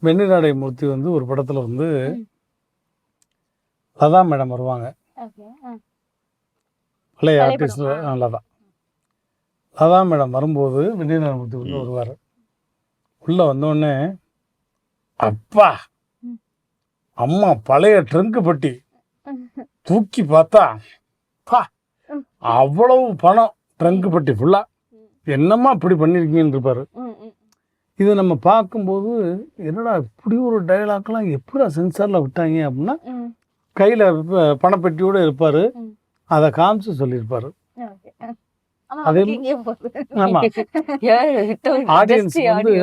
வெண்ணிராடை மூர்த்தி வந்து ஒரு படத்தில் வந்து லதா மேடம் வருவாங்க. பழைய ஆர்டிஸ்ட் லதா மேடம் வரும்போது வெண்ணிராடை மூர்த்தி உள்ள வருவார். உள்ளே வந்தோடனே அப்பா அம்மா பழைய ட்ரங்கு பட்டி தூக்கி பார்த்தா அவ்வளவு பணம் ட்ரங்கு பட்டி ஃபுல்லாக என்னம்மா இப்படி பண்ணியிருக்கீங்கன்னு இருப்பார். இதை நம்ம பார்க்கும்போது என்னடா இப்படி ஒரு டைலாக்லாம் எப்படா சென்சாரில் விட்டாங்க அப்படின்னா கையில் பணப்பெட்டியோடு இருப்பார். அதை காமிச்சு சொல்லியிருப்பார். அதே ஆமாம், ஆடியன்ஸ் வந்து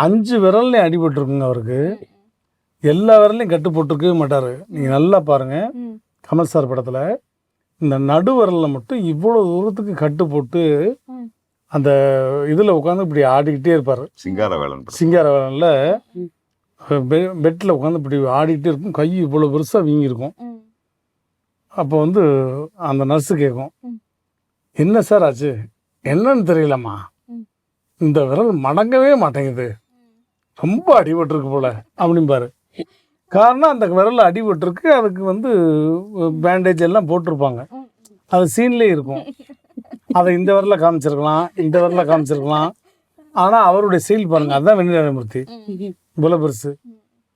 5 விரல்லையும் அடிபட்டுருக்குங்க அவருக்கு. எல்லா விரலையும் கட்டு போட்டுருக்கவே மாட்டார். நீங்கள் நல்லா பாருங்கள், கமல் சார் படத்தில் இந்த நடுவிரலில் மட்டும் இவ்வளோ தூரத்துக்கு கட்டு போட்டு அந்த இதில் உட்காந்து இப்படி ஆடிக்கிட்டே இருப்பார். சிங்காரவேலனில் பெட்டில் உட்காந்து இப்படி ஆடிக்கிட்டே இருக்கும். கை இவ்வளோ பெருசாக வீங்கியிருக்கும். அப்போ வந்து அந்த நர்ஸு கேட்கும், என்ன சார் ஆச்சு? என்னன்னு தெரியலம்மா, இந்த விரல் மடங்கவே மாட்டேங்குது, ரொம்ப அடிபட்டுருக்கு போல அப்படிம்பாரு. காரணம் அந்த விரலில் அடிபட்டுருக்கு. அதுக்கு வந்து பேண்டேஜ் எல்லாம் போட்டிருப்பாங்க. அது சீன்லேயே இருக்கும். அதை இந்த விரலில் காமிச்சிருக்கலாம், இந்த விரலில் காமிச்சிருக்கலாம். ஆனால் அவருடைய செயல் பாருங்கள், அதுதான் வெண்ணிராடை மூர்த்தி. இவ்வளோ பெருசு.